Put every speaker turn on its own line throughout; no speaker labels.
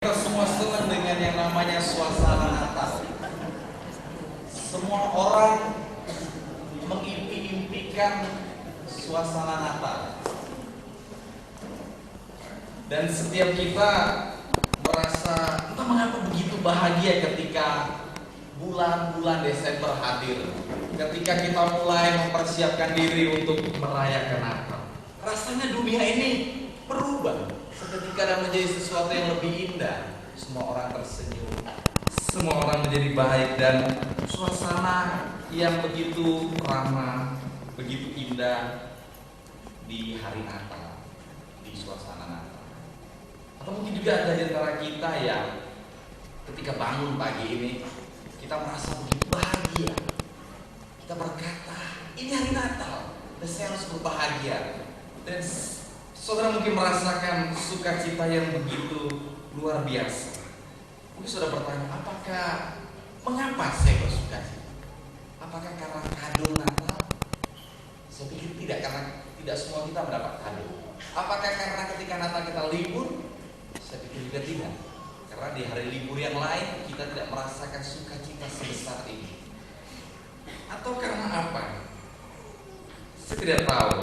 Kita semua senang dengan yang namanya suasana Natal. Semua orang mengimpi-impikan suasana Natal. Dan setiap kita merasa entah mengapa begitu bahagia ketika bulan-bulan Desember hadir. Ketika kita mulai mempersiapkan diri untuk merayakan Natal. Rasanya dunia ini berubah seketika dan menjadi sesuatu yang lebih indah. Semua orang tersenyum, semua orang menjadi baik, dan suasana yang begitu ramah, begitu indah di hari Natal, di suasana Natal. Atau mungkin juga ada di antara kita yang ketika bangun pagi ini kita merasa begitu bahagia. Kita berkata, ini hari Natal dan saya harus berbahagia. Dan saudara mungkin merasakan sukacita yang begitu luar biasa. Mungkin saudara bertanya, mengapa saya bersukacita? Apakah karena kado Natal? Saya pikir tidak, karena tidak semua kita mendapat kado. Apakah karena ketika Natal kita libur? Saya pikir juga tidak. Karena di hari libur yang lain kita tidak merasakan sukacita sebesar ini. Atau karena apa? Saya tidak tahu.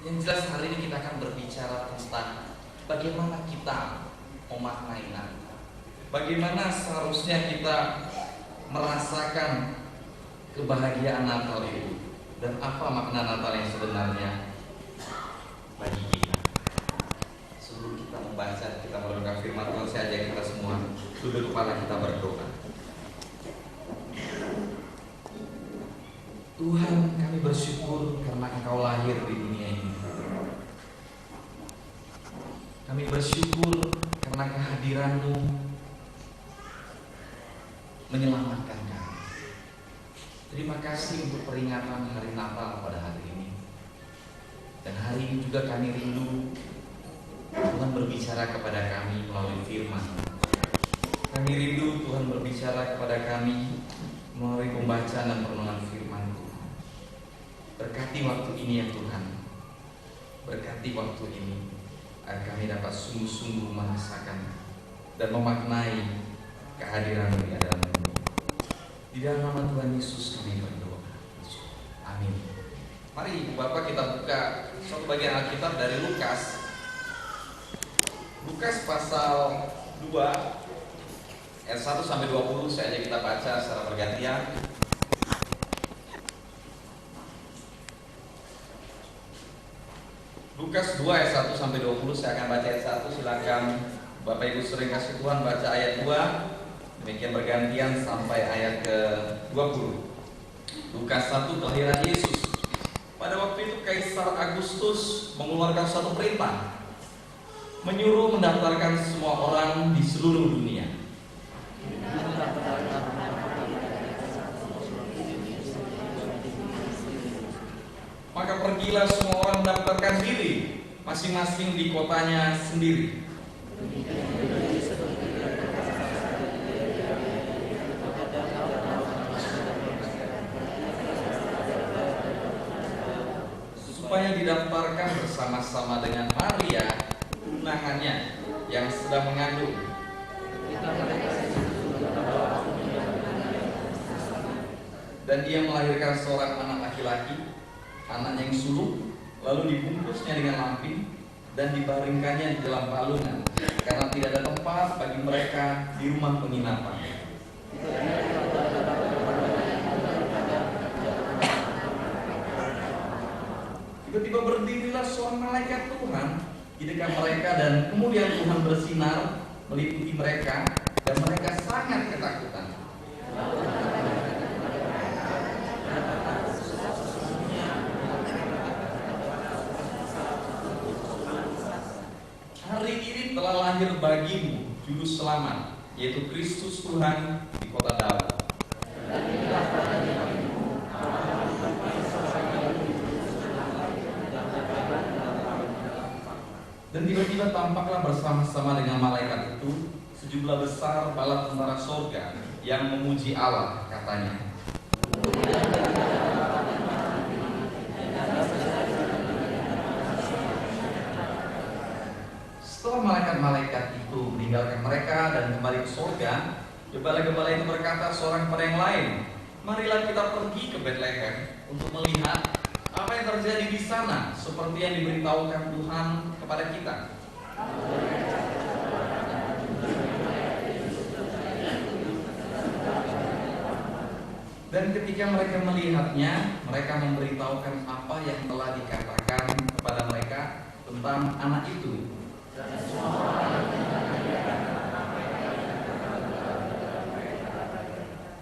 Yang jelas hari ini kita akan berbicara tentang bagaimana kita memaknai Natal. Bagaimana seharusnya kita merasakan kebahagiaan Natal itu, dan apa makna Natal yang sebenarnya bagi kita. Sebelum kita membaca, kita merenungkan firman Tuhan, saya ajak kita semua duduk kepala kita berdoa. Tuhan, kami bersyukur karena Engkau lahir di dunia ini. Kami bersyukur karena kehadiran-Mu menyelamatkan kami. Terima kasih untuk peringatan hari Natal pada hari ini. Dan hari ini juga kami rindu Tuhan berbicara kepada kami melalui firman. Kami rindu Tuhan berbicara kepada kami melalui pembacaan dan perenungan firman Tuhan. Berkati waktu ini ya Tuhan. Berkati waktu ini agar kami dapat sungguh-sungguh merasakan dan memaknai kehadiran-Mu di dalam hidup. Di dalam nama Tuhan Yesus kami berdoa. Amin. Mari Ibu Bapak kita buka suatu bagian Alkitab dari Lukas. Lukas pasal 2 ayat 1 sampai 20. Saya ajak kita baca secara bergantian. Lukas 2 ayat 1 sampai 20. Saya akan baca ayat 1. Silakan Bapak Ibu sering kasih Tuhan baca ayat 2. Demikian bergantian sampai ayat ke-20. Lukas 1, kelahiran Yesus. Pada waktu itu Kaisar Agustus mengeluarkan suatu perintah, menyuruh mendaftarkan semua orang di seluruh dunia. Maka pergilah semua orang mendaftarkan diri masing-masing di kotanya sendiri. Supaya didaftarkan bersama-sama dengan Maria, tunangannya yang sedang mengandung. Dan dia melahirkan seorang anak laki-laki, anaknya yang sulung, lalu dibungkusnya dengan lampin dan dibaringkannya di dalam palungan, karena tidak ada tempat bagi mereka di rumah penginapan. Tiba-tiba berdirilah seorang malaikat Tuhan di dekat mereka, dan kemudian Tuhan bersinar meliputi mereka, dan mereka sangat ketakutan. Hari ini telah lahir bagimu juru selamat, yaitu Kristus Tuhan di kota Daud. Dan tiba-tiba tampaklah bersama-sama dengan malaikat itu sejumlah besar bala tentara sorga yang memuji Allah, katanya. Setelah malaikat-malaikat itu meninggalkan mereka mereka dan kembali ke surga, gembala-gembala itu berkata seorang kepada yang lain, marilah kita pergi ke Bethlehem untuk melihat apa yang terjadi di sana, seperti yang diberitahukan Tuhan kepada kita. Dan ketika mereka melihatnya, mereka memberitahukan apa yang telah dikatakan kepada mereka tentang anak itu.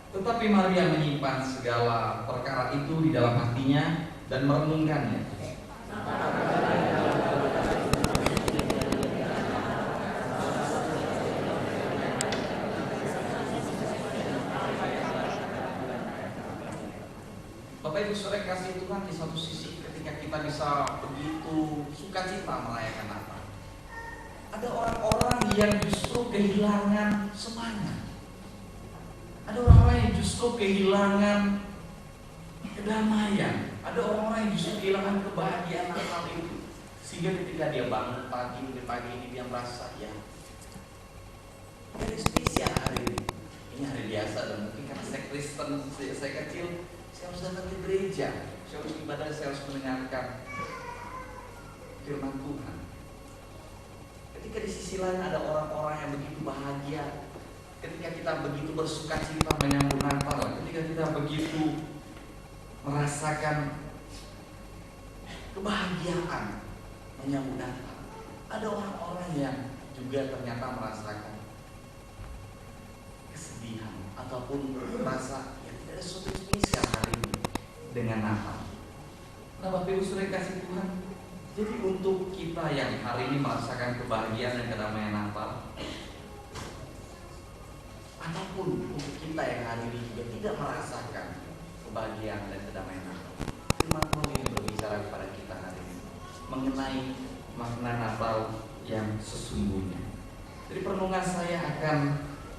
Tetapi Maria menyimpan segala perkara itu di dalam hatinya dan merenungkannya. Bapak Ibu Saudara kasih Tuhan, di satu sisi ketika kita bisa begitu sukacita merayakan Natal, ada orang-orang yang justru kehilangan semangat. Ada orang-orang yang justru kehilangan kedamaian. Ada orang-orang yang justru kehilangan kebahagiaan Natal itu. Sehingga ketika dia bangun pagi ini dia merasa ya hari spesial hari ini. Ini hari biasa dan mungkin karena saya Kristen, saya kecil, saya harus datang ke gereja, saya harus ibadah, saya harus mendengarkan firman Tuhan. Ketika di sisi lain ada orang-orang yang begitu bahagia, ketika kita begitu bersukacita menyambut Natal, ketika kita begitu merasakan kebahagiaan menyambut Natal, ada orang-orang yang juga ternyata merasakan kesedihan ataupun merasa ya tidak ada sesuatu spesial hari ini dengan Natal. Nah, Bapak Ibu Saudara kasih Tuhan, jadi untuk kita yang hari ini merasakan kebahagiaan dan kedamaian Natal, ataupun untuk kita yang hari ini juga tidak merasakan kebahagiaan dan kedamaian Natal, firman Tuhan ini berbicara kepada kita hari ini mengenai makna Natal yang sesungguhnya. Jadi perenungan saya akan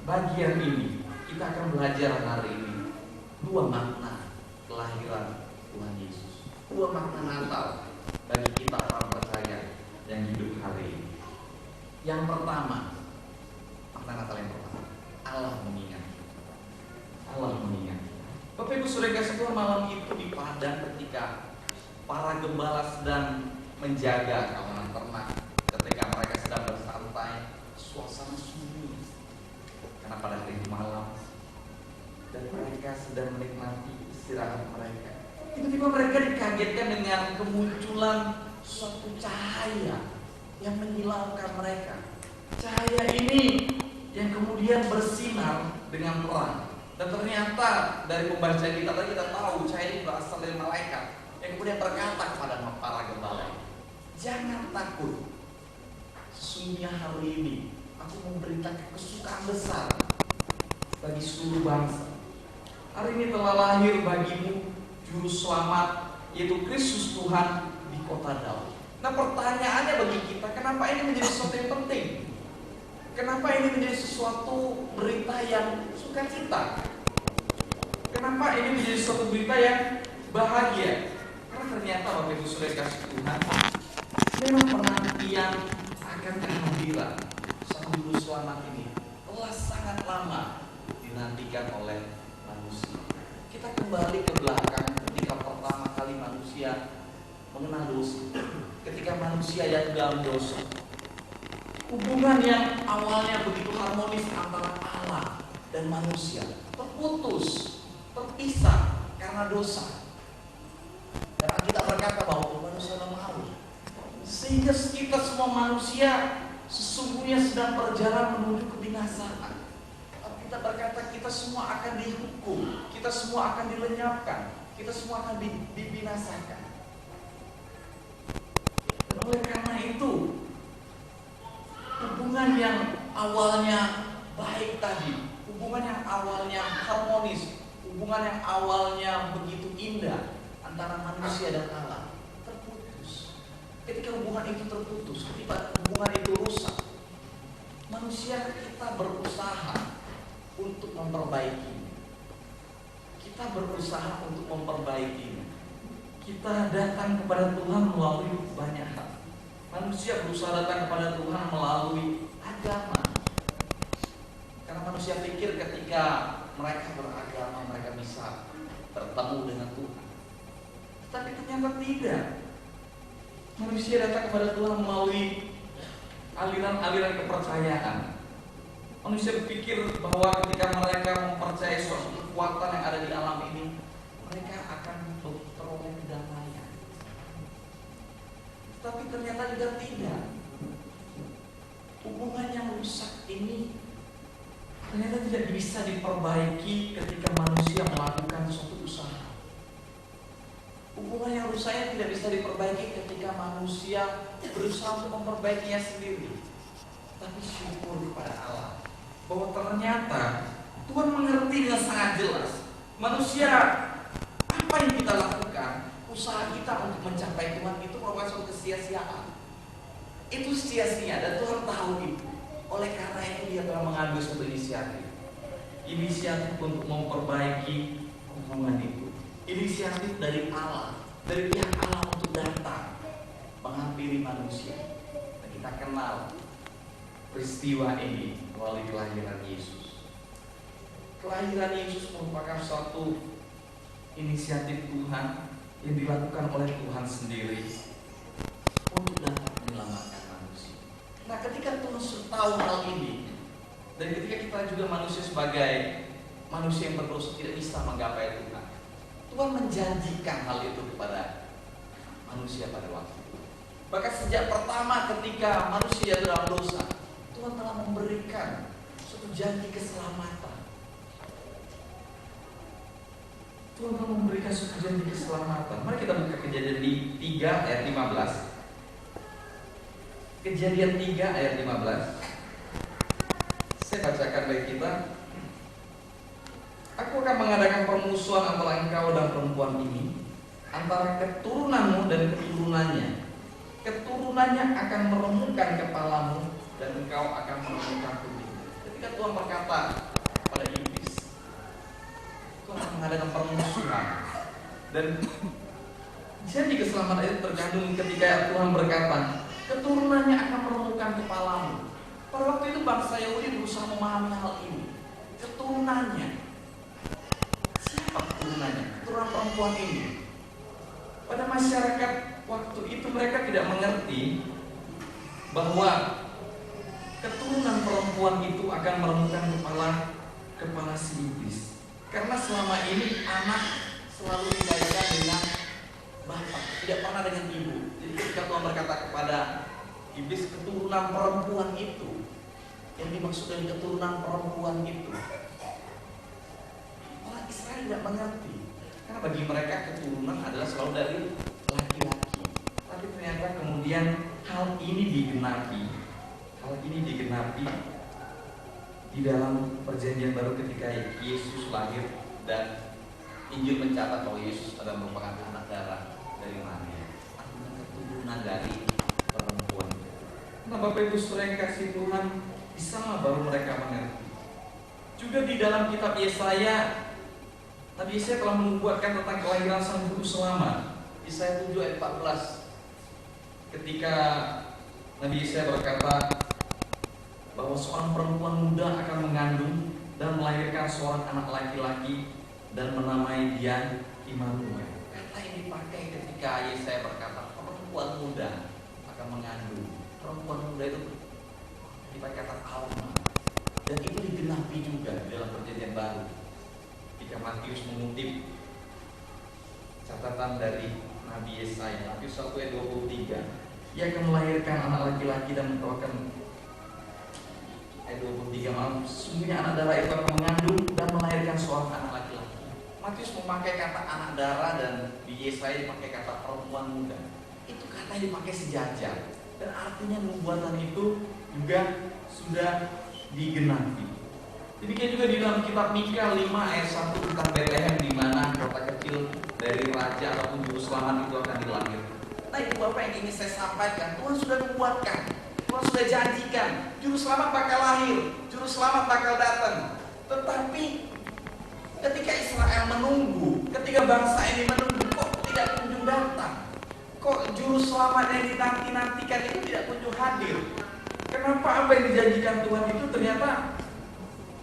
bagian ini, kita akan belajar hari ini dua makna kelahiran Tuhan Yesus, dua makna Natal bagi kita orang percaya yang hidup hari ini. Yang pertama, makna Natal yang pertama, Allah mengingat. Allah mengingat. Bapak Ibu Saudara kasih Tuhan, malam itu di padang ketika para gembala sedang menjaga kawanan ternak, ketika mereka sedang bersantai, suasana sunyi karena pada hari malam dan mereka sedang menikmati istirahat mereka. Tiba-tiba mereka dikagetkan dengan kemunculan suatu cahaya yang menyilaukan mereka. Cahaya ini yang kemudian bersinar dengan terang. Dan ternyata dari pembacaan kita tadi kita tahu cahaya ini berasal dari malaikat yang kemudian berkata kepada para gembala, jangan takut, sesungguhnya hari ini aku memberitakan kesukaan besar bagi seluruh bangsa. Hari ini telah lahir bagimu juru selamat, yaitu Kristus Tuhan di kota Daud. Nah, pertanyaannya bagi kita, kenapa ini menjadi sesuatu yang penting? Kenapa ini menjadi sesuatu berita yang sukacita? Kenapa ini menjadi suatu berita yang bahagia? Karena ternyata Bapak Ibu Saudara kasih Tuhan, memang penantian akan kehadiran sang juru selamat ini telah sangat lama dinantikan oleh manusia. Kita kembali ke belakang ketika pertama kali manusia mengenal dosa, ketika manusia yang dalam dosa. Hubungan yang awalnya begitu harmonis antara Allah dan manusia terputus, terpisah karena dosa. Dan kita berkata bahwa manusia lemah, sehingga kita semua manusia sesungguhnya sedang berjalan menuju kebinasaan. Tapi kita berkata kita semua akan dihukum, kita semua akan dilenyapkan, kita semua akan dibinasakan. Dan oleh karena itu, hubungan yang awalnya baik tadi, hubungan yang awalnya harmonis, hubungan yang awalnya begitu indah antara manusia dan Allah terputus. Ketika hubungan itu terputus, ketika hubungan itu rusak, manusia kita berusaha untuk memperbaikinya. Kita berusaha untuk memperbaikinya. Kita datang kepada Tuhan melalui banyak hal. Manusia berusaha datang kepada Tuhan melalui agama. manusia pikir ketika mereka beragama mereka bisa bertemu dengan Tuhan. Tapi ternyata tidak. Manusia datang kepada Tuhan melalui aliran-aliran kepercayaan. Manusia berpikir bahwa ketika mereka mempercayai suatu kekuatan yang ada di alam ini, mereka akan beroleh kedamaian. Tapi ternyata juga tidak. Hubungan yang rusak ini ternyata tidak bisa diperbaiki ketika manusia melakukan suatu usaha. Hubungan yang rusaknya tidak bisa diperbaiki ketika manusia berusaha untuk memperbaikinya sendiri. Tapi syukur kepada Allah bahwa ternyata Tuhan mengerti dengan sangat jelas manusia, apa yang kita lakukan, usaha kita untuk mencapai Tuhan itu merupakan suatu kesia-siaan. Itu sia-sia dan Tuhan tahu itu. Oleh karena itu Dia telah mengambil suatu inisiatif untuk memperbaiki hubungan itu. Inisiatif dari Allah, dari pihak Allah untuk datang menghampiri manusia. Dan kita kenal peristiwa ini melalui kelahiran Yesus. Kelahiran Yesus merupakan suatu inisiatif Tuhan yang dilakukan oleh Tuhan sendiri untuk dapat menyelamatkan manusia. Nah, ketika Tuhan sudah tahu hal ini, dan ketika kita juga manusia sebagai manusia yang berdosa tidak bisa menggapai Tuhan, Tuhan menjanjikan hal itu kepada manusia pada waktu itu. Bahkan sejak pertama ketika manusia dalam dosa, Tuhan telah memberikan suatu janji keselamatan. Tuhan telah memberikan suatu janji keselamatan. Mari kita buka Kejadian 3 ayat 15. Kejadian 3 ayat 15. Saya bacakan bagi kita. Aku akan mengadakan permusuhan antara engkau dan perempuan ini, antara keturunanmu dan keturunannya. Keturunannya akan meremukkan kepalamu dan engkau akan meremukkan tubuhmu. Ketika Tuhan berkata pada iblis, Tuhan akan mengadakan permusuhan, dan janji keselamatan itu terkandung ketika Tuhan berkata, keturunannya akan meremukkan kepalamu. Pada waktu itu bangsa Yahudi berusaha memahami hal ini. Keturunannya, siapa keturunannya? Keturunan perempuan ini. Pada masyarakat waktu itu mereka tidak mengerti bahwa keturunan perempuan itu akan meremukkan kepala si iblis. Karena selama ini anak selalu dikaitkan dengan bapak, tidak pernah dengan ibu. Jadi ketika Tuhan berkata kepada iblis, keturunan perempuan itu, yang dimaksud dengan keturunan perempuan itu, orang Israel tidak mengerti. Karena bagi mereka keturunan adalah selalu dari laki-laki. Tapi ternyata kemudian hal ini digenapi. Hal ini digenapi di dalam perjanjian baru ketika Yesus lahir, dan Injil mencatat bahwa Yesus adalah merupakan anak darah dari Maria, artinya keturunan dari perempuan. Nah, Bapak Ibu saudara yang kasih Tuhan, di sana baru mereka mengerti. Juga di dalam kitab Yesaya, Nabi Yesaya telah membuatkan tentang kelahiran Sang Juru Selamat. Yesaya 7 ayat 14. Ketika Nabi Yesaya berkata bahwa seorang perempuan muda akan mengandung dan melahirkan seorang anak laki-laki dan menamai dia Immanuel. Kata ini dipakai ketika Yesaya berkata perempuan muda akan mengandung. Perempuan muda itu dipakai kata alma, dan itu digenapi juga di dalam perjanjian baru. Ketika Matius mengutip catatan dari Nabi Yesaya, Matius 1 ayat 23, ia akan melahirkan anak laki-laki dan menuakan, ayat 23, malam sesungguhnya anak darah itu akan mengandung dan melahirkan seorang anak laki-laki. Matius memakai kata anak darah, dan di Yesaya dipakai kata perempuan muda. Itu kata yang dipakai sejajar, dan artinya nubuatan itu juga sudah digenapi. Demikian juga di dalam kitab Mika 5 ayat 1 tentang Bethlehem, di mana kota kecil dari raja ataupun juru selamat itu akan dilahirkan. Nah, itu Bapak yang ingin saya sampaikan. Tuhan sudah membuatkan, Tuhan sudah janjikan, juru selamat bakal lahir, juru selamat bakal datang. Tetapi ketika Israel menunggu, ketika bangsa ini menunggu, kok tidak kunjung datang? Kok juru selamat yang dinanti-nantikan itu tidak kunjung hadir? Kenapa apa yang dijanjikan Tuhan itu ternyata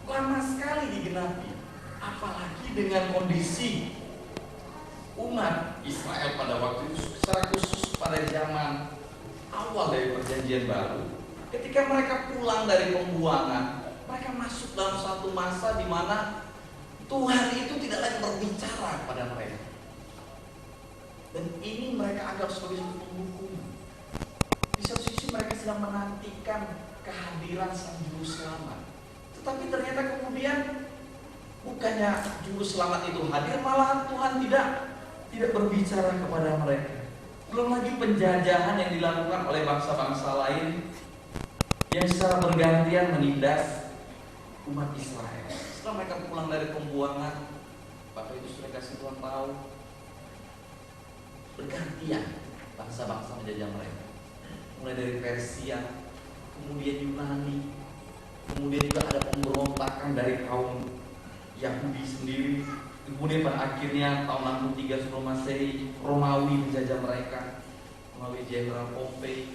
lama digenapi. Apalagi dengan kondisi umat Israel pada waktu itu, secara khusus pada zaman awal dari perjanjian baru. Ketika mereka pulang dari pembuangan, mereka masuk dalam satu masa di mana Tuhan itu tidak lagi berbicara kepada mereka. Dan ini mereka anggap sebagai suatu penghukuman. Di satu sisi mereka sedang menantikan kehadiran Sang Juru Selamat. Tetapi ternyata kemudian bukannya Juru Selamat itu hadir, malah Tuhan tidak berbicara kepada mereka. Belum lagi penjajahan yang dilakukan oleh bangsa-bangsa lain yang secara bergantian menindas umat Israel. Setelah mereka pulang dari pembuangan, Bapak Ibu sudah kasih Tuhan tahu, bergantian bangsa-bangsa menjajah mereka. Mulai dari Persia, kemudian Yunani, kemudian juga ada pemberontakan dari kaum Yahudi sendiri. Kemudian pada akhirnya tahun 63 sebelum Masehi, Romawi menjajah mereka melalui Jenderal Pompei.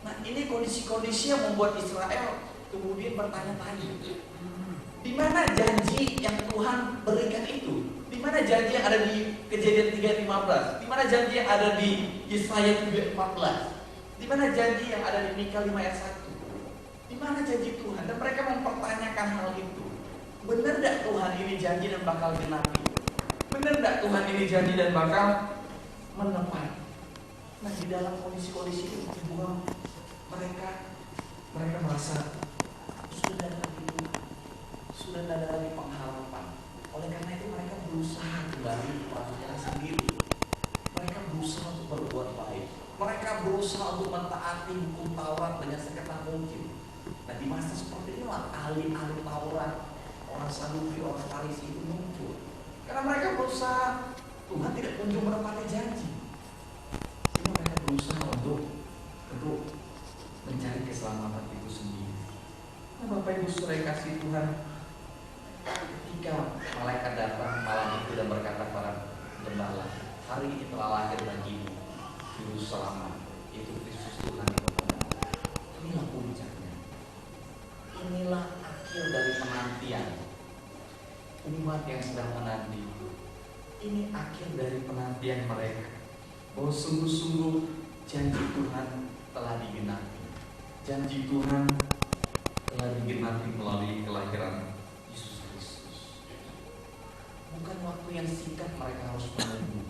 Nah, ini kondisi-kondisi yang membuat Israel kemudian bertanya-tanya, di mana janji yang Tuhan berikan itu? Di mana janji yang ada di Kejadian 3:15? Di mana janji yang ada di Yesaya 7:14? Di mana janji yang ada di Mika 5:1? Di mana janji Tuhan? Dan mereka mempertanyakan hal itu. Benar tidak Tuhan ini janji dan bakal genapi? Benar tidak Tuhan ini janji dan bakal menepati? Nah, di dalam kondisi-kondisi itu mereka merasa sudah tidak ada lagi pengharapan. Oleh karena itu mereka berusaha kembali kepada sendiri. Mereka berusaha untuk berbuat baik. Mereka berusaha untuk mentaati hukum Taurat dengan seketat mungkin. Nah, di masa seperti inilah ahli-ahli Taurat, orang Saduki, orang Farisi itu muncul. Karena mereka berusaha, Tuhan tidak kunjung menepati janji. Jadi mereka berusaha untuk mencari keselamatan itu sendiri. Nah, Bapak Ibu saudara kasih Tuhan, ketika malaikat datang malam itu dan berkata kepada gembala, hari ini telah lahir bagimu Juru Selamat, itu Kristus Tuhan itu padamu. Inilah puncaknya. Inilah akhir dari penantian umat yang sedang menanti. Ini akhir dari penantian mereka, bahwa sungguh-sungguh janji Tuhan telah digenapi. Janji Tuhan telah digenapi melalui kelahiran Yesus Kristus. Bukan waktu yang singkat mereka harus menunggu.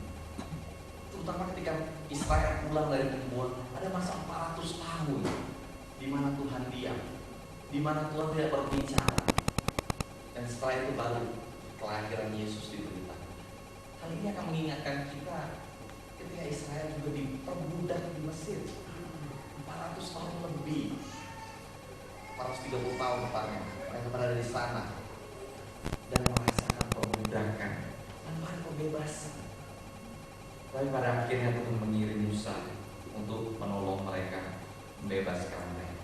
Terutama ketika Israel pulang dari pembuangan, ada masa 400 tahun di mana Tuhan diam, di mana Tuhan tidak berbicara. Dan setelah itu baru kelahiran Yesus diberitakan. Hal ini akan mengingatkan kita ketika Israel juga diperbudak di Mesir 400 tahun lebih, 430 tahun tepatnya mereka berada di sana dan merasakan perbudakan tanpa ada pembebasan. Tapi pada akhirnya Tuhan mengirim Musa untuk menolong mereka, membebaskan mereka.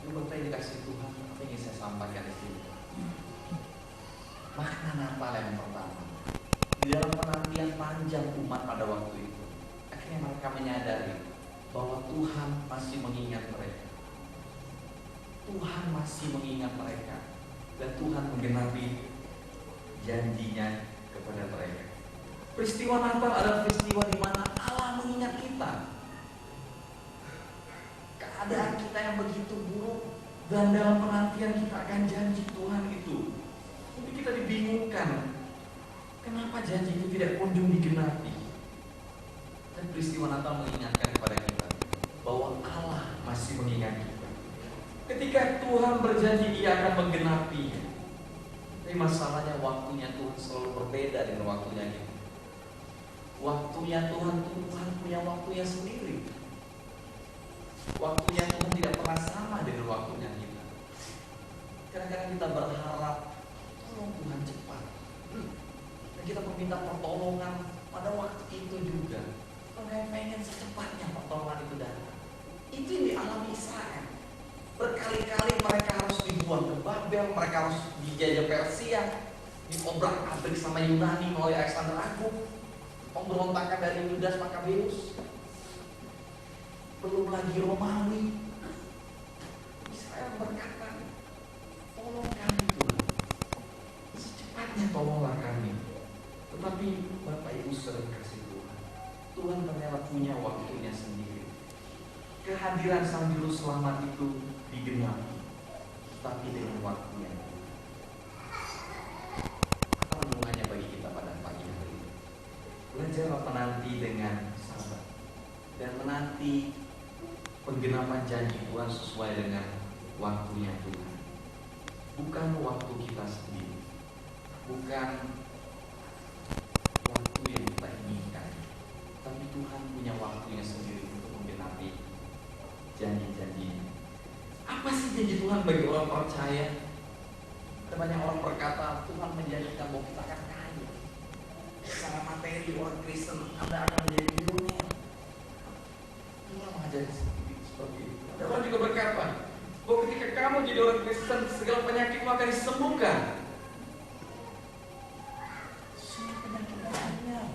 Ini Bapak yang dikasih Tuhan, apa yang ingin saya sampaikan di sini? Makna Natal yang pertama, di dalam penantian panjang umat pada waktu itu, akhirnya mereka menyadari bahwa Tuhan masih mengingat mereka. Tuhan masih mengingat mereka, dan Tuhan menggenapi janjinya kepada mereka. Peristiwa Natal adalah peristiwa di mana Allah mengingat kita. Keadaan kita yang begitu buruk, dan dalam penantian kita akan janji Tuhan itu, mungkin kita dibingungkan, kenapa janji itu tidak kunjung digenapi. Dan peristiwa Natal mengingatkan kepada kita bahwa Allah masih mengingat kita. Ketika Tuhan berjanji Dia akan menggenapinya, tapi masalahnya waktunya Tuhan selalu berbeda dengan waktunya kita. Waktunya Tuhan punya waktunya sendiri. Waktunya Tuhan tidak pernah sama dengan waktunya kita. Kadang-kadang kita berharap, tolong Tuhan cepat. Dan kita meminta pertolongan pada waktu itu juga. Orang pengen secepatnya pertolongan itu datang. Itu yang dialami Israel. Berkali-kali mereka harus dibuang ke Babel, mereka harus dijajah Persia, diobrak-abrik sama Yunani melalui Alexander Agung, pemberontakan dari Yudas Makabeus, belum lagi Romawi. Israel berkata, tolong kami Tuhan, hanya tolonglah kami. Tetapi Bapak Ibu sering kasih Tuhan, Tuhan ternyata punya waktunya sendiri. Kehadiran Sang Juru Selamat itu digenapi, tapi dengan waktunya. Apa renungannya bagi kita pada pagi hari ini? Belajar menanti dengan sabar dan menanti penggenapan janji Tuhan sesuai dengan waktunya Tuhan. Bukan waktu kita sendiri, bukan waktu yang kita inginkan, tapi Tuhan punya waktunya sendiri untuk menggenapi janji-janjinya. Apa sih janji Tuhan bagi orang percaya? Ada banyak orang berkata Tuhan menjanjikan bahwa kita akan kaya. Secara materi orang Kristen, Anda akan menjadi miliuner. Tuhan mengajari seperti itu. Ada orang juga berkata bahwa ketika kamu jadi orang Kristen, segala penyakitmu akan disembuhkan. Semua penyakit banyak.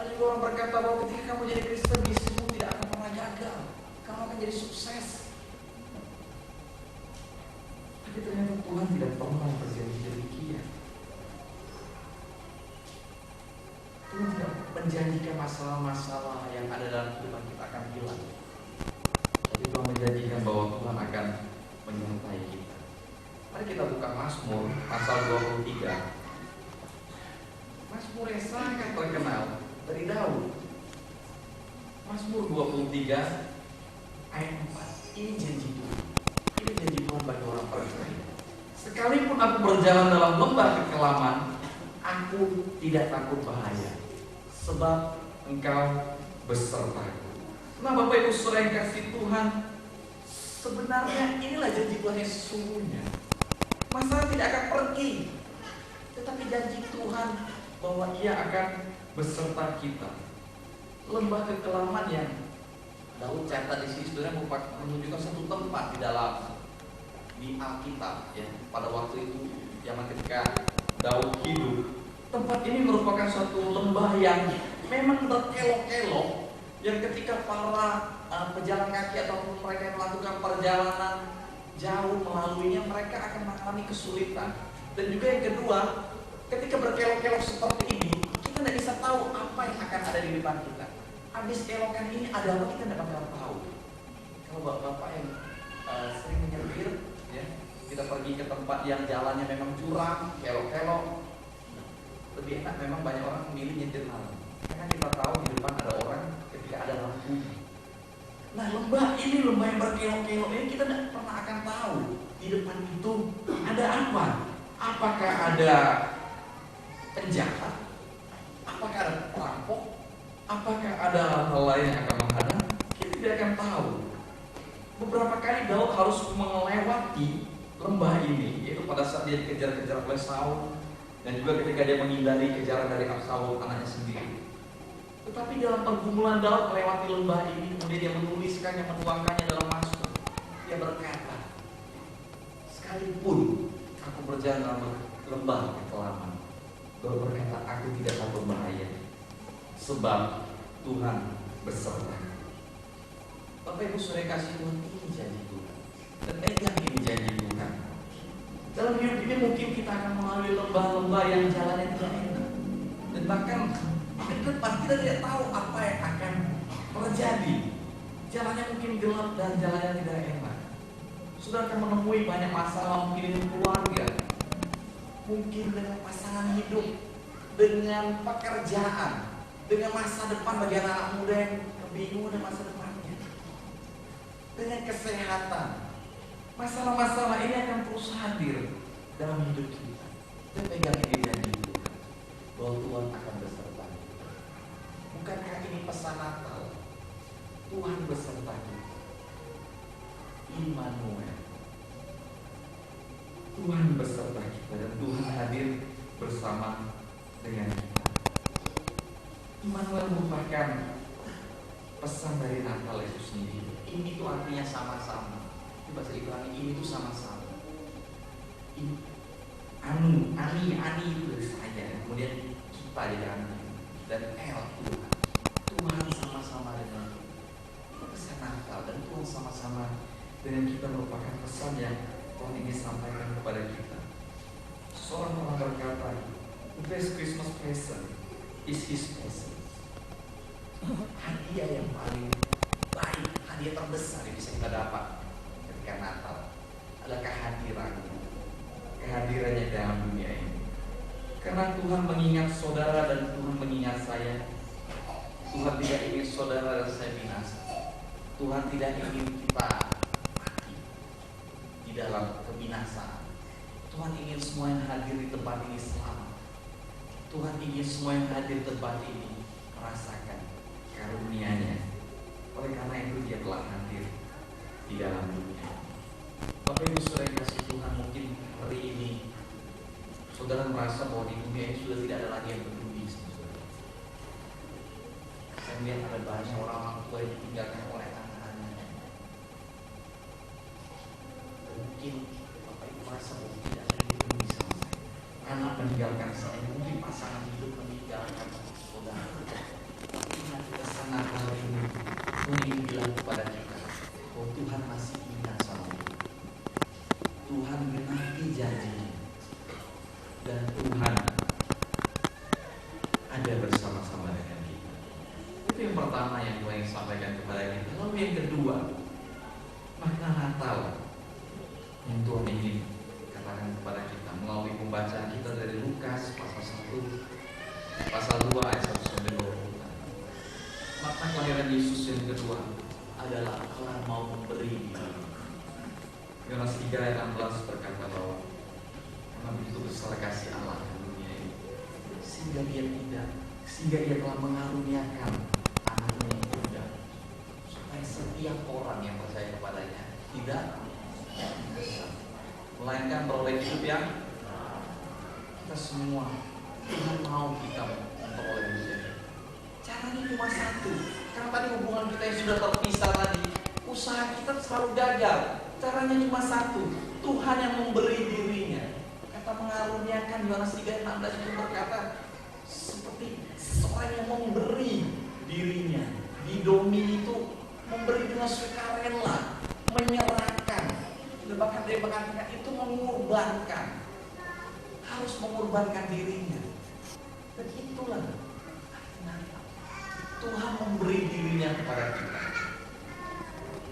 Ada juga orang berkata bahwa ketika kamu jadi Kristen, bisnismu tidak akan pernah gagal. Kamu akan jadi sukses. Tapi ternyata Tuhan tidak pernah berjanji demikian. Tuhan tidak menjanjikan masalah-masalah yang ada dalam kehidupan kita akan hilang. Tapi Tuhan menjanjikan bahwa Tuhan akan menyertai kita. Mari kita buka Mazmur pasal 23. Mazmur yang sangat terkenal dari Daud. Mazmur 23 ayat 4. Ini janji Tuhan. Ini janji Tuhan bagi orang percaya. Sekalipun aku berjalan dalam lembah kekelaman, aku tidak takut bahaya, sebab Engkau besertaku. Nah Bapak Ibu Saudara yang kasih Tuhan, sebenarnya inilah janji Tuhan yang sesungguhnya. Masalah tidak akan pergi, tetapi janji Tuhan bahwa Ia akan beserta kita. Lembah kekelaman yang Daud catat di sini sebenarnya menunjukkan satu tempat di Alkitab ya, pada waktu itu zaman ketika Daud hidup. Tempat ini merupakan suatu lembah yang memang berkelok-kelok, yang ketika para pejalan kaki ataupun mereka yang melakukan perjalanan jauh melaluinya, mereka akan mengalami kesulitan. Dan juga yang kedua, ketika berkelok-kelok seperti ini, kita tidak bisa tahu apa yang akan ada di depan kita. Habis kelokan ini ada apa, kita tidak bakal tahu. Kalau bapak-bapak yang sering menyetir, ya, kita pergi ke tempat yang jalannya memang curam, kelok-kelok, lebih enak memang banyak orang memilih nyetir malam. Karena kita tahu di depan ada orang ketika ada lampu. Nah lembah ini, lembah yang berkelok-kelok ini, kita tidak pernah akan tahu di depan itu ada apa. Apakah ada penjahat? Apakah ada perampok? Apakah ada hal lain yang akan menghadang? Kita tidak akan tahu. Beberapa kali Daud harus melewati lembah ini, yaitu pada saat dia dikejar-kejar oleh Saul, dan juga ketika dia menghindari kejaran dari Absalom anaknya sendiri. Tetapi dalam pergumulan Daud melewati lembah ini, kemudian dia menuliskannya, menuangkannya dalam Mazmur. Dia berkata, sekalipun aku berjalan dalam lembah kekelaman, Daud berkata, aku tidak takut bahaya, sebab Tuhan beserta. Bapak Ibu Saudara kasih Tuhan, ini janji Tuhan. Dan pegang ini janji Tuhan. Dalam hidup ini mungkin kita akan melalui lembah-lembah yang jalannya tidak enak, dan bahkan ke depan kita tidak tahu apa yang akan terjadi. Jalannya mungkin gelap dan jalannya tidak enak. Sudah akan menemui banyak masalah, mungkin dengan keluarga, mungkin dengan pasangan hidup, dengan pekerjaan, dengan masa depan bagi anak muda yang kebingungan dengan masa depannya, dengan kesehatan. Masalah-masalah ini akan terus hadir dalam hidup kita. Dan pegang ini janji Tuhan bahwa Tuhan akan beserta kita. Bukankah ini pesan Natal? Tuhan beserta kita. Immanuel. Tuhan beserta kita dan Tuhan hadir bersama dengan kita. Immanuel merupakan pesan dari Natal itu sendiri. Ini itu artinya sama-sama. Bahasa Ibrani ini tuh sama-sama. Ani itu dari saya, kemudian kita jadi ani, dan Tuhan sama-sama dengan kita. Pesan Natal dan Tuhan sama-sama dengan kita merupakan pesan yang Tuhan ingin sampaikan kepada kita. Seorang best Christmas present is His presence. Hadiah yang paling baik, hadiah terbesar yang bisa kita dapat ketika Natal adalah kehadirannya dalam dunia ini. Karena Tuhan mengingat saudara dan Tuhan mengingat saya. Tuhan tidak ingin saudara dan saya binasa. Tuhan tidak ingin kita mati di dalam kebinasaan. Tuhan ingin semua yang hadir di tempat ini selamat. Tuhan ingin semua yang hadir di tempat ini merasakan karunia-Nya. Oleh karena itu Dia telah hadir di dalam dunia. Bapak Ibu saudara yang kasih Tuhan, mungkin hari ini saudara merasa bahwa di dunia ini sudah tidak ada lagi yang peduli. Saya melihat ada banyak orang tua yang ditinggalkan oleh anak-anaknya. Mungkin Bapak Ibu merasa bahwa tidak ada yang peduli sama saya. Anak meninggalkan saya, mungkin pasangan hidup meninggalkan saudara. Ingat kita sangat hari ini, Tuhan ingin bilang kepada kita bahwa Tuhan masih ingat sama kita. Tuhan menaati janjinya. Dan Tuhan ada bersama-sama dengan kita. Itu yang pertama yang Tuhan ingin sampaikan kepada kita. Lalu yang kedua, makna Natal yang Tuhan ingin katakan kepada kita melalui pembacaan kita dari Lukas pasal 1, pasal 2 ayat 1 sampai 20. Makna kelahiran Yesus yang kedua adalah Allah mau memberi. Yohanes 3 ayat 16 berkata bahwa karena begitu besar kasih Allah ke dunia ini, sehingga Dia telah mengaruniakan anaknya yang tunggal, supaya setiap orang yang percaya kepadanya tidak binasa, melainkan beroleh hidup yang kita semua. Tuhan mau kita memperoleh hidup. Caranya cuma satu. Karena tadi hubungan kita yang sudah terpisah tadi, usaha kita selalu gagal. Caranya cuma satu. Tuhan yang memberi dirinya. Kata mengaruniakan, Yohanes 3:16 itu berkata seperti seorang yang memberi dirinya. Didomi itu memberi dengan sukarela, menyerahkan. Bahkan dia mengatakan itu mengorbankan. Harus mengorbankan dirinya. Dan itulah Tuhan memberi dirinya kepada kita.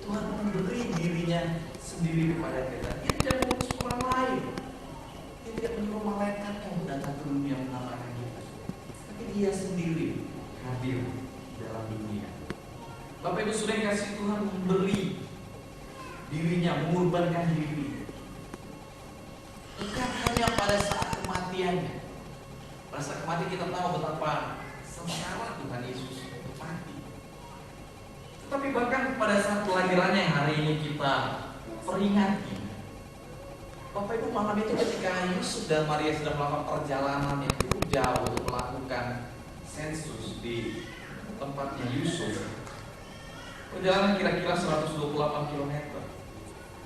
Tuhan memberi dirinya sendiri kepada kita. Dia tidak mengutus orang lain. Dia tidak menyuruh malaikat yang datang ke dunia mengalahkan kita. Tapi Dia sendiri hadir dalam dunia. Bapak Ibu sudah kasih Tuhan memberi dirinya, mengorbankan diri. Bukan hanya pada saat kematiannya. Pada saat kematian kita tahu betapa sengsara Tuhan Yesus mati. Tetapi bahkan pada saat kelahirannya yang hari ini kita peringati. Bapak Ibu, malam itu ketika Yusuf dan Maria sedang melakukan perjalanan yang cukup jauh untuk melakukan sensus di tempatnya Yusuf, perjalanan kira-kira 128 km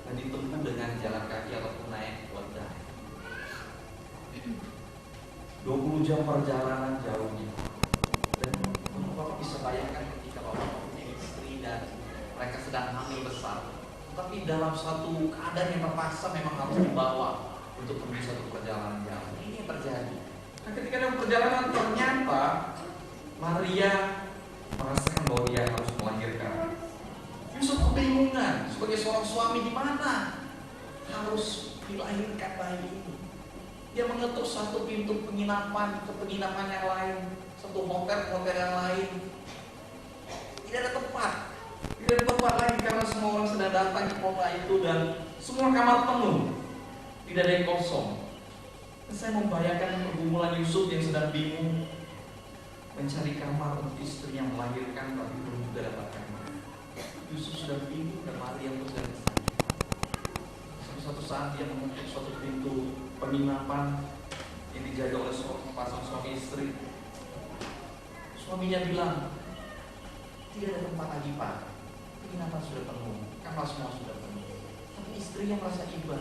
dan ditempuh dengan jalan kaki ataupun naik keledai. 20 jam perjalanan jauhnya. Dan Bapak bisa bayangkan ketika Bapak punya istri dan mereka sedang hamil besar, tapi dalam satu keadaan yang terpaksa memang harus dibawa untuk pergi satu perjalanan jauh. Ini yang terjadi. Nah, ketika dalam perjalanan ternyata Maria merasakan bahwa dia harus melahirkan. Yusuf kebingungan sebagai seorang suami, di mana harus dilahirkan bayi ini. Dia mengetuk satu pintu penginapan ke penginapan yang lain, satu hotel yang lain. Tidak ada tempat. Tidak ada tempat lagi karena semua orang sedang datang ke kota itu dan semua kamar penuh. Tidak ada yang kosong. Dan saya membayangkan pergumulan Yusuf yang sedang bingung mencari kamar untuk istri yang melahirkan tapi belum juga dapat kamar. Yusuf sudah bingung dan Maria terus dari sana. Suatu saat dia mengetuk suatu pintu penginapan yang dijaga oleh sepasang suami istri. Suaminya bilang, tidak ada tempat lagi Pak, penginapan sudah penuh, kamar semua sudah penuh. Tapi istrinya merasa iba.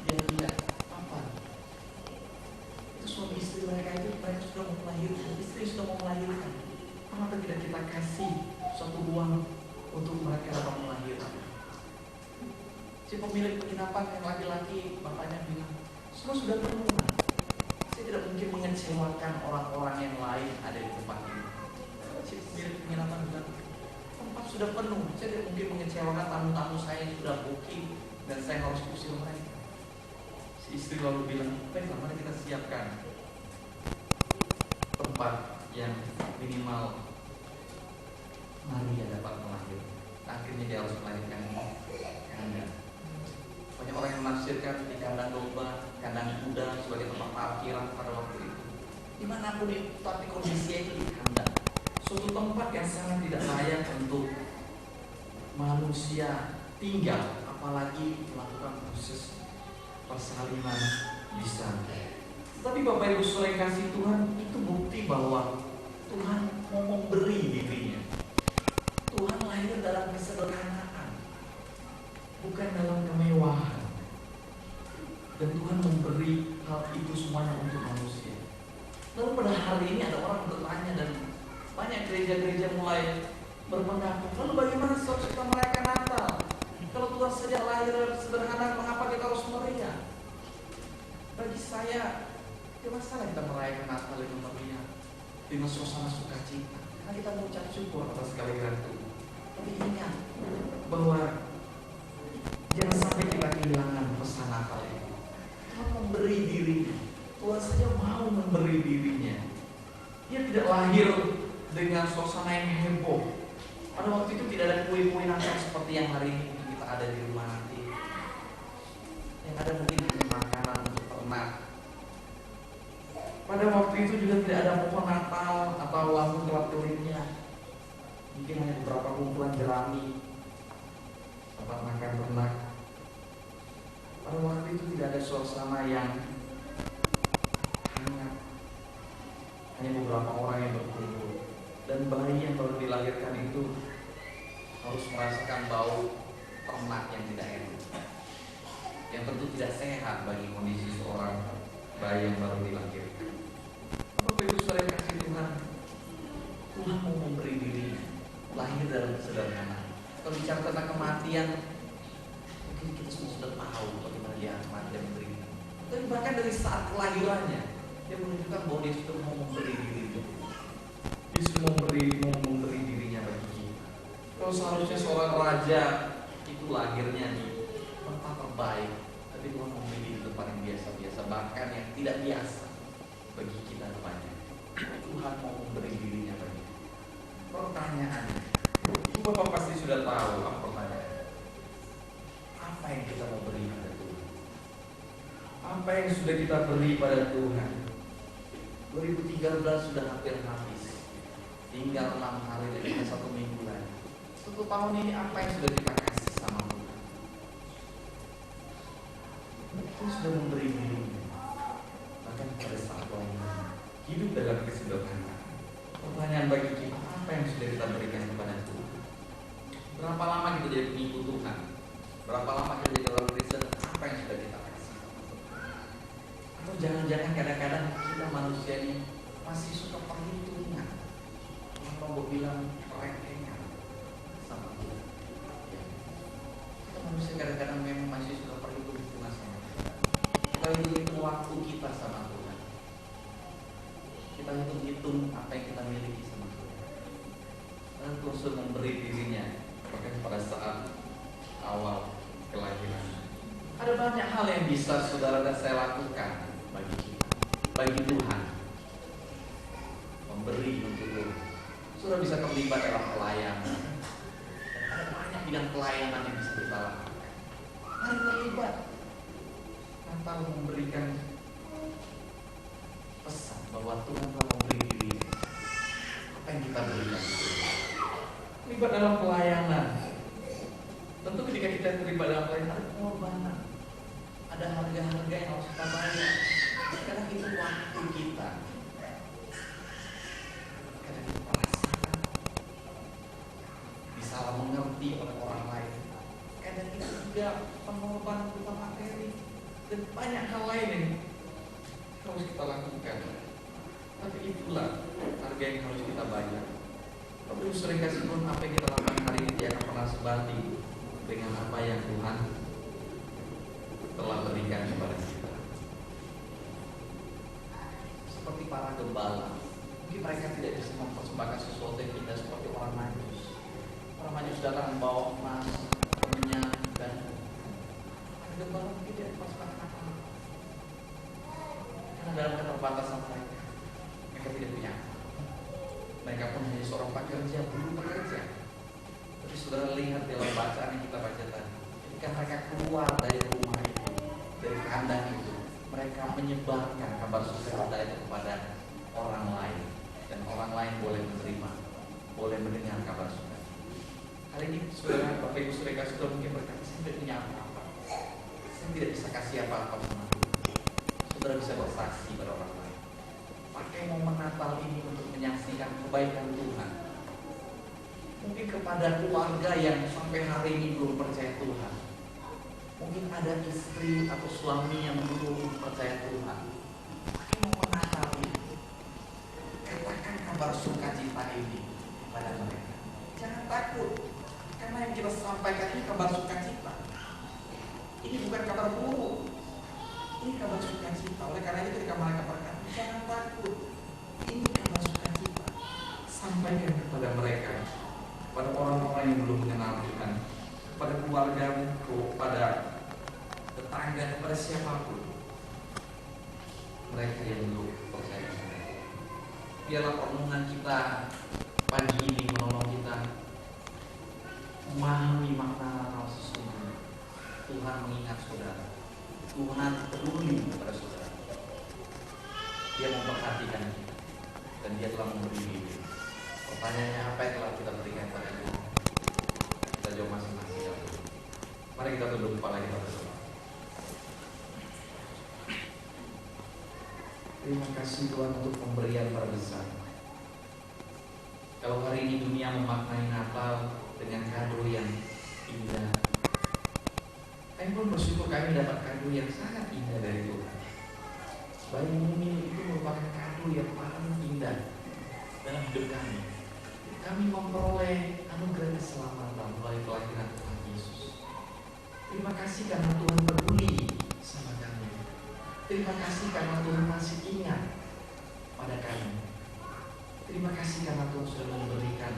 Dia bilang, apa? Itu suami istri mereka sudah mau melahirkan, istri sudah mau melahirkan. Kenapa tidak kita kasih suatu ruang untuk mereka dapat melahirkan? Si pemilik penginapan yang laki-laki bapaknya bilang, semua sudah penuh. Saya tidak mungkin mengecewakan orang-orang yang lain ada di tempat ini. Saya pemilik penginapan bilang, tempat sudah penuh, saya tidak mungkin mengecewakan tamu-tamu saya yang sudah booking dan saya harus usir mereka. Si istri lalu bilang, baiklah, mari kita siapkan tempat yang minimal Maria dapat melahirkan. Akhirnya dia harus melahirkan kandang. Banyak orang yang menafsirkan di kandang domba, kandang kuda sebagai tempat parkiran pada waktu itu. Dimanapun itu, tapi kondisinya itu di kandang. Suatu tempat yang sangat tidak layak untuk manusia tinggal, apalagi melakukan proses persalinan di sana. Tapi Bapak Ibu Saudara yang kasih Tuhan, itu bukti bahwa Tuhan mau memberi dirinya. Tuhan lahir dalam kesederhanaan, bukan dalam kemewahan. Dan Tuhan memberi hal itu semuanya untuk manusia. Lalu pada hari ini ada orang bertanya dan banyak gereja-gereja mulai berpendapat, lalu bagaimana seharusnya kita merayakan Natal? Kalau Tuhan saja lahir dalam sederhana, mengapa kita harus meriah? Bagi saya, tidak masalah kita merayakan Natal dengan meriah, dengan suasana sukacita. Karena kita mengucap syukur atas segala kebaikan Tuhan. Tapi ingat bahwa jangan sampai kita kehilangan pesan Natal itu. Tuhan memberi dirinya. Tuhan saja mau memberi dirinya. Dia tidak lahir dengan suasana yang heboh. Pada waktu itu tidak ada kue-kue Natal seperti yang hari ini kita ada di rumah nanti. Yang ada mungkin hanya makanan untuk ternak. Pada waktu itu juga tidak ada pohon Natal atau lampu gelap-gelipnya. Mungkin hanya beberapa kumpulan jerami, tempat makan ternak. Pada waktu itu tidak ada suasana yang hangat. Hanya beberapa orang yang berkumpul. Dan bayi yang baru dilahirkan itu harus merasakan bau ternak yang tidak enak, yang tentu tidak sehat bagi kondisi seorang bayi yang baru dilahirkan. Bapak Ibu Saudara yang kasih Tuhan, Tuhan mau memberi dirinya, lahir dalam kesederhanaan. Kalau bicara tentang kematian, mungkin kita semua sudah tahu bagaimana dia mati dan memberi. Tapi bahkan dari saat kelahirannya, dia menunjukkan bahwa dia sudah mau memberi dirinya. Dia sudah mau memberi dirinya bagi kita. Kalau seharusnya seorang raja itu lahirnya di tempat terbaik, tapi Tuhan memilih di tempat yang biasa-biasa, bahkan yang tidak biasa bagi kita depannya. Tuhan mau memberi dirinya bagi kita. Pertanyaannya, Bapak pasti sudah tahu apa pertanyaannya. Apa yang kita mau beri pada Tuhan? Apa yang sudah kita beri pada Tuhan? 2013 sudah hampir habis. Tinggal 6 hari dan 1 minggu lagi. 1 tahun ini apa yang sudah kita kasih sama Tuhan? Kita sudah memberi dirinya. Bahkan pada saat lain hidup dalam kesederhanaan. Pertanyaan bagi kita, apa yang sudah kita berikan kepada Tuhan? Berapa lama kita jadi pengikut Tuhan? Berapa lama kita jadi orang Kristen? Apa yang sudah kita kasih? Atau jangan-jangan kadang-kadang kita manusia ini masih suka perhitungan. Kalau bilang perengengan sama Tuhan. Ya. Kita manusia kadang-kadang memang masih suka perhitungan sama Tuhan. Kita hitung waktu kita sama Tuhan. Kita hitung apa yang kita miliki sama Tuhan. Dan Tuhan sudah memberi dirinya bahkan pada saat awal kelahiran. Ada banyak hal yang bisa saudara dan saya lakukan bagi kita, bagi Tuhan. Memberi untuk Tuhan. Saudara bisa terlibat dalam pelayanan. Ada banyak bidang pelayanan yang bisa kita lakukan. Mari terlibat. Natal memberikan pesan bahwa Tuhan telah memberi diri. Apa yang kita berikan itu? Terlibat dalam pelayanan. Tentu ketika kita terlibat dalam pelayanan ada pengorbanan, ada harga-harga yang harus kita bayar. Kadang itu waktu kita. Kadang itu perasaan, disalah mengerti oleh orang lain. Kadang itu juga pengorbanan berupa materi dan banyak hal lain yang harus kita lakukan. Tapi itulah harga yang harus kita bayar. Tapi sering kasih Tuhan, apa yang kita lakukan hari ini tidak akan pernah sebanding dengan apa yang Tuhan telah berikan kepada kita. seperti para gembala. Mungkin mereka tidak bisa mempersembahkan sesuatu yang indah seperti orang Majus. Orang Majus datang membawa emas, minyak, dan gembala mungkin tidak mempersembahkan apa-apa. Karena dalam keterbatasan mereka tidak punya. Mereka pun hanya seorang pekerja, buruh pekerja. Tapi saudara lihat dalam bacaan yang kita baca tadi, ketika mereka keluar dari rumah itu, dari kandang itu, mereka menyebarkan kabar sukacita itu kepada orang lain, dan orang lain boleh menerima, boleh mendengar kabar sukacita. Hari ini saudara, Bapak Ibu saudara sudah mungkin berkata, saya tidak punya apa-apa, saya tidak bisa kasih apa-apa sama Tuhan. Saudara bisa bersaksi pada orang lain. Pakai momen Natal ini untuk menyaksikan kebaikan Tuhan. Mungkin kepada keluarga yang sampai hari ini belum percaya Tuhan. Mungkin ada istri atau suami yang belum percaya Tuhan. Pakai momen Natal ini, katakan kabar sukacita ini pada mereka. Jangan takut, karena yang kita sampaikan ini kabar sukacita. Ini bukan kabar buruk, ini kabar sukacita. Oleh karena itu ketika mereka berkata, jangan takut, ini kabar sukacita. Sampaikan kepada mereka, kepada orang-orang yang belum mengenal Tuhan, kepada keluargamu, kepada tetangga, kepada siapapun, mereka yang belum percaya. Biarlah permohonan kita pagi ini menolong kita memahami makna Natal sesungguhnya. Tuhan mengingat saudara, Tuhan peduli kepada saudara. Dia memperhatikan kita, dan Dia telah memberi diri. Pertanyaannya, apa yang telah kita berikan pada Tuhan? Kita jawab masing-masing. Mari kita tunduk kepala kita bersama. Terima kasih Tuhan untuk pemberian terbesar. Kalau hari ini dunia memaknai Natal dengan kado yang indah, kami pun bersyukur kami dapat kado yang sangat indah dari Tuhan. Bayi mungil itu merupakan kado yang paling indah dalam hidup kami. Kami memperoleh anugerah keselamatan melalui kelahiran Tuhan Yesus. Terima kasih karena Tuhan peduli sama kami. Terima kasih karena Tuhan masih ingat pada kami. Terima kasih karena Tuhan sudah memberikan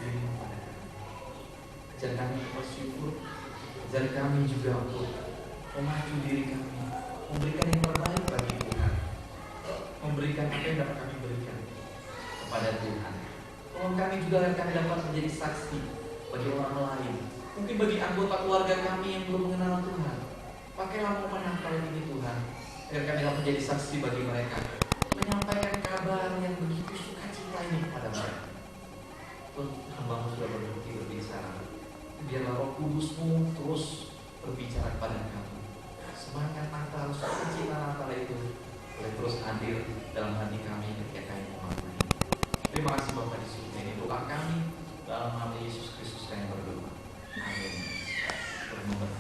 diri kepada kami. Ajar kami bersyukur, ajar kami juga untuk memacu diri kami, memberikan yang terbaik bagi Tuhan, memberikan apa yang dapat kami berikan kepada Tuhan. Tolong kami juga agar kami dapat menjadi saksi bagi orang lain, mungkin bagi anggota keluarga kami yang belum mengenal Tuhan. Pakailah momen Natal ini Tuhan, agar kami dapat menjadi saksi bagi mereka, menyampaikan kabar yang begitu sukacita ini kepada mereka. Tuhan, hamba-Mu sudah berhenti berbicara. Biarlah Roh Kudus-Mu terus berbicara kepada kami. Semangat Natal, sukacita Natal itu boleh terus hadir dalam hati kami ketika kami memaknai. Terima kasih Bapak di surga. Ini doa kami dalam nama Yesus Kristus kami berdoa. Amin.